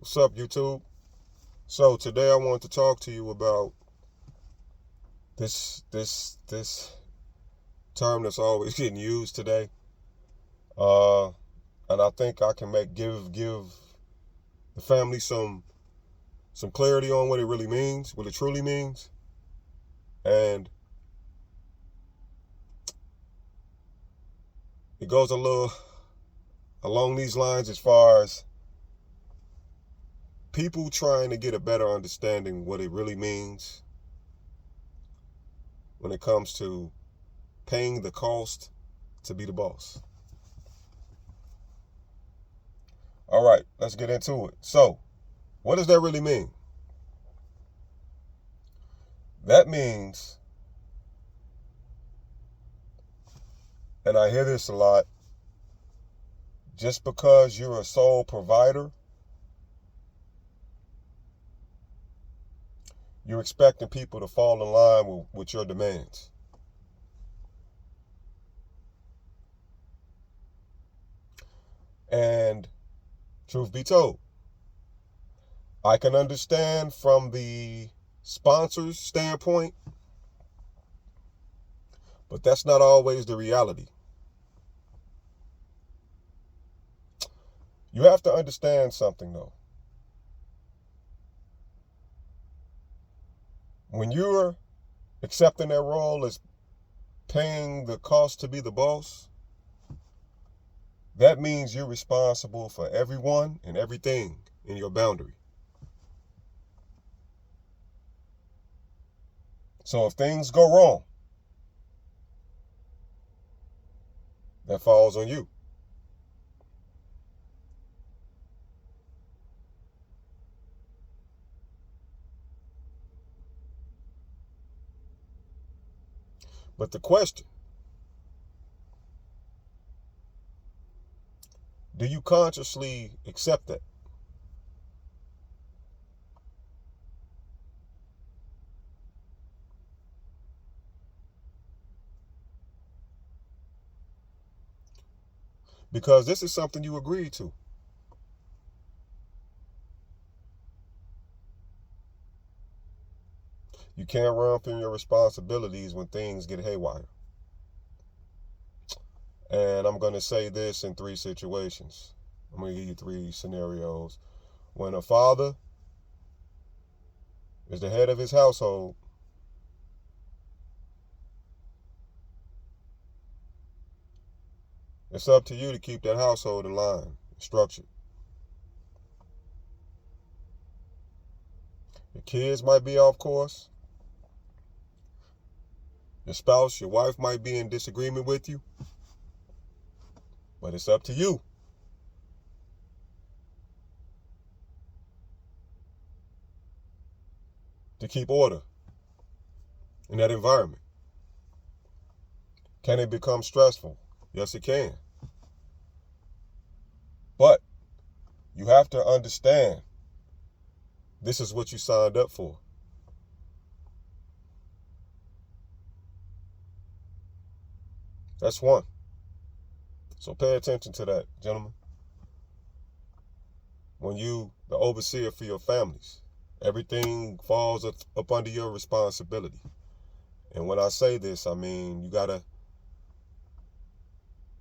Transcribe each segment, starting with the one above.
What's up, YouTube? So today I want to talk to you about this term that's always getting used today. Uh, and I think I can give the family some clarity on what it really means, what it truly means, and it goes a little along these lines as far as people trying to get a better understanding what it really means when it comes to paying the cost to be the boss. All right, let's get into it. So, what does that really mean? That means, and I hear this a lot, just because you're a sole provider, you're expecting people to fall in line with your demands. And truth be told, I can understand from the sponsor's standpoint, but that's not always the reality. You have to understand something though. When you're accepting that role as paying the cost to be the boss, that means you're responsible for everyone and everything in your boundary. So if things go wrong, that falls on you. But the question, do you consciously accept that? Because this is something you agreed to. You can't run from your responsibilities when things get haywire. And I'm going to say this in three situations. I'm going to give you three scenarios. When a father is the head of his household, it's up to you to keep that household in line, structured. Your kids might be off course. Your spouse, your wife might be in disagreement with you. But it's up to you to keep order in that environment. Can it become stressful? Yes, it can. But you have to understand this is what you signed up for. That's one. So pay attention to that, gentlemen. When you, the overseer for your families, everything falls up under your responsibility. And when I say this, I mean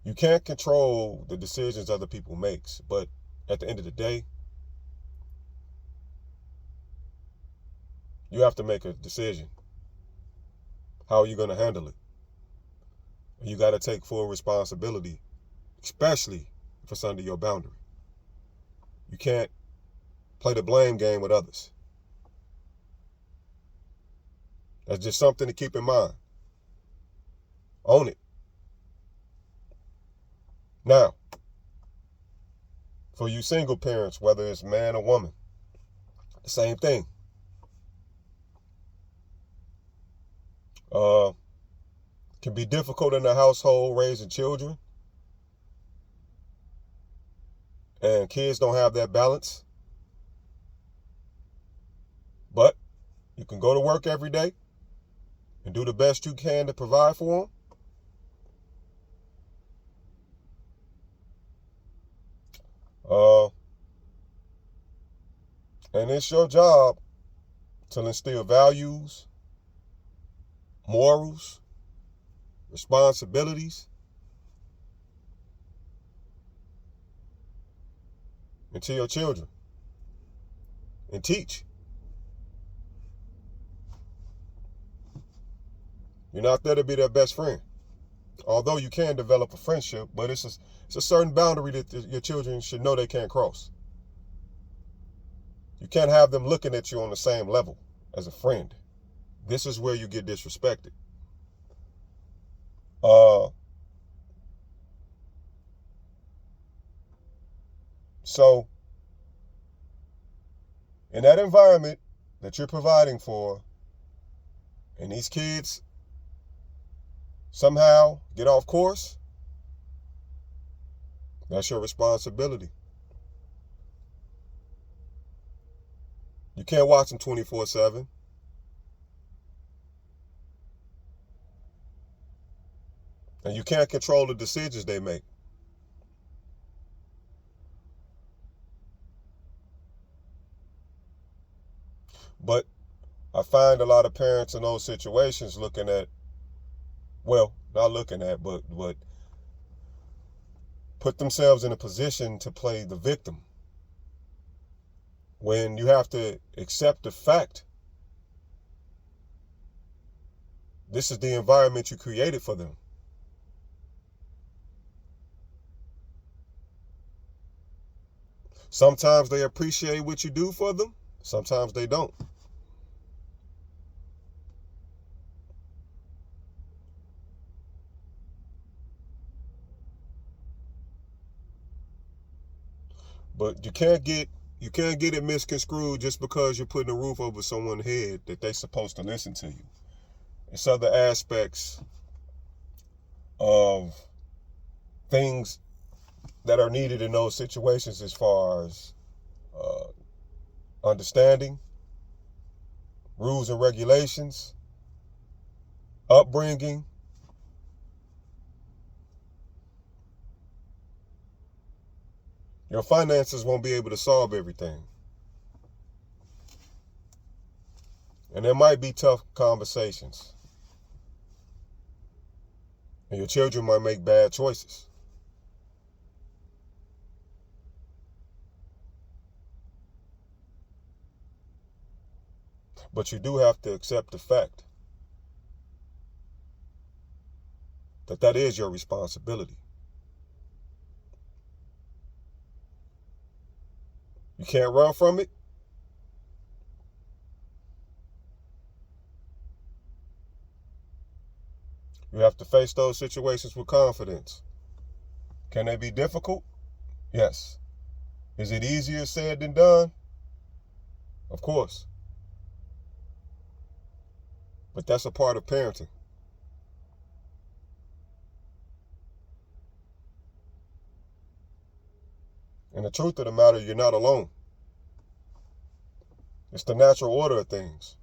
you can't control the decisions other people makes, but at the end of the day, you have to make a decision. How are you going to handle it? And you got to take full responsibility, especially if it's under your boundary. You can't play the blame game with others. That's just something to keep in mind. Own it. Now, for you single parents, whether it's man or woman, the same thing. Can be difficult in the household raising children, and kids don't have that balance. But you can go to work every day and do the best you can to provide for them. Uh, And it's your job to instill values, morals, responsibilities into your children and teach. You're not there to be their best friend. Although you can develop a friendship, but it's a certain boundary that your children should know they can't cross. You can't have them looking at you on the same level as a friend. This is where you get disrespected. So, in that environment that you're providing for, and these kids somehow get off course, that's your responsibility. You can't watch them 24/7. And you can't control the decisions they make. But I find a lot of parents in those situations looking at, well, not looking at, but put themselves in a position to play the victim. When you have to accept the fact, this is the environment you created for them. Sometimes they appreciate what you do for them. Sometimes they don't. But you can't get it misconstrued just because you're putting a roof over someone's head that they're supposed to listen to you. It's other aspects of things that are needed in those situations as far as understanding, rules and regulations, upbringing. Your finances won't be able to solve everything. And there might be tough conversations. And your children might make bad choices. But you do have to accept the fact that that is your responsibility. You can't run from it. You have to face those situations with confidence. Can they be difficult? Yes. Is it easier said than done? Of course. But that's a part of parenting. And the truth of the matter, you're not alone. It's the natural order of things.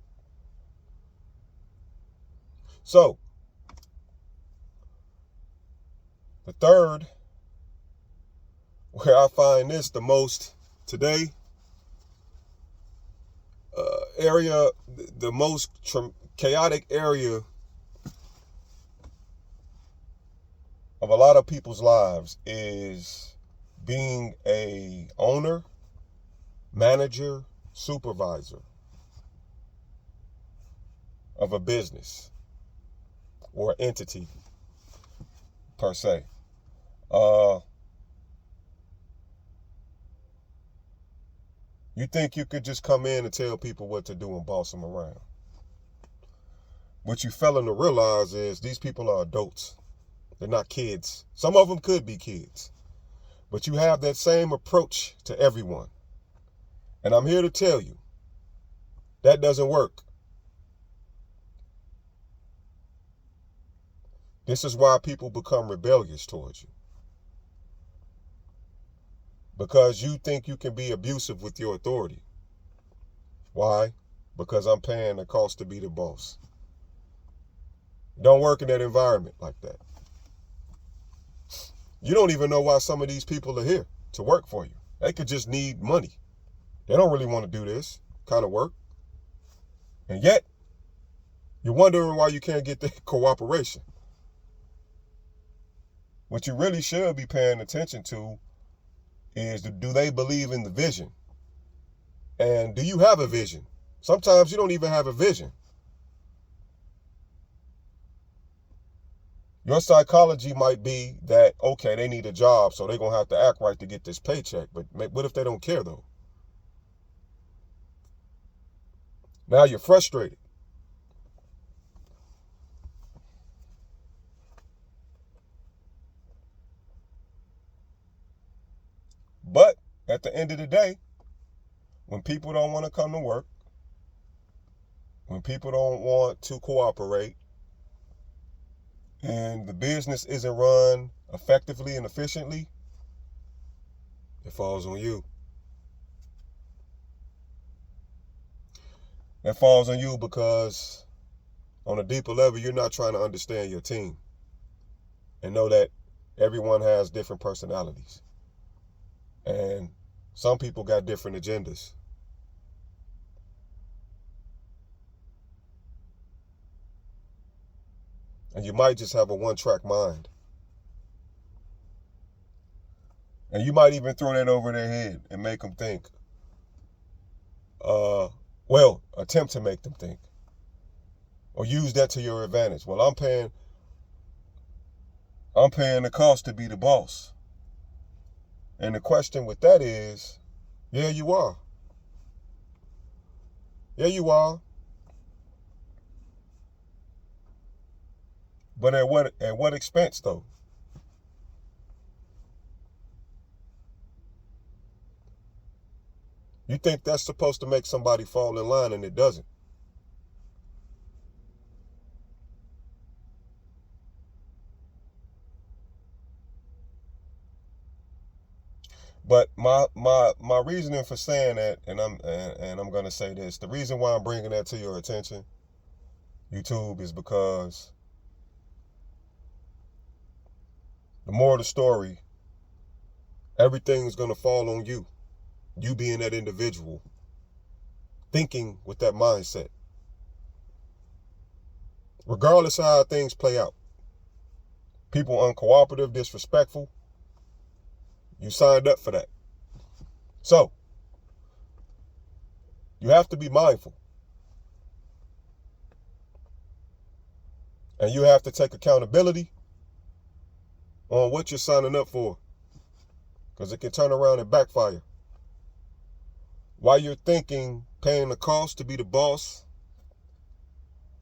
So, the third, where I find this the most today, area, the most chaotic area of a lot of people's lives is being a owner, manager, supervisor of a business or entity per se. You think you could just come in and tell people what to do and boss them around. What you failing to realize is these people are adults. They're not kids. Some of them could be kids. But you have that same approach to everyone. And I'm here to tell you, that doesn't work. This is why people become rebellious towards you. Because you think you can be abusive with your authority. Why? Because I'm paying the cost to be the boss. Don't work in that environment like that. You don't even know why some of these people are here to work for you. They could just need money. They don't really want to do this kind of work. And yet, you're wondering why you can't get the cooperation. What you really should be paying attention to is, do they believe in the vision? And do you have a vision? Sometimes you don't even have a vision. Your psychology might be that, okay, they need a job, so they're going to have to act right to get this paycheck. But what if they don't care, though? Now you're frustrated. But at the end of the day, when people don't want to come to work, when people don't want to cooperate, and the business isn't run effectively and efficiently, it falls on you. It falls on you because on a deeper level, you're not trying to understand your team and know that everyone has different personalities. And some people got different agendas. And you might just have a one-track mind. And you might even throw that over their head and make them think. Attempt to make them think. Or use that to your advantage. Well, I'm paying the cost to be the boss. And the question with that is, yeah, you are. Yeah, you are. But at what expense, though? You think that's supposed to make somebody fall in line, and it doesn't. But my reasoning for saying that, and I'm gonna say this, the reason why I'm bringing that to your attention, YouTube, is because the moral of the story, everything's gonna fall on you. You being that individual, thinking with that mindset. Regardless of how things play out. People uncooperative, disrespectful, you signed up for that. So, you have to be mindful. And you have to take accountability on what you're signing up for. Because it can turn around and backfire. While you're thinking paying the cost to be the boss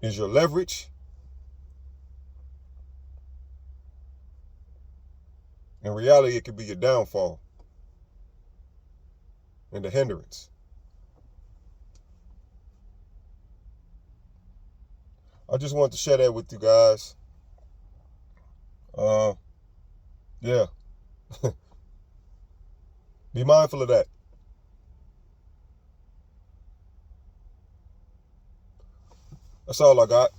is your leverage, in reality, it could be your downfall and the hindrance. I just wanted to share that with you guys. Yeah. Be mindful of that. That's all I got.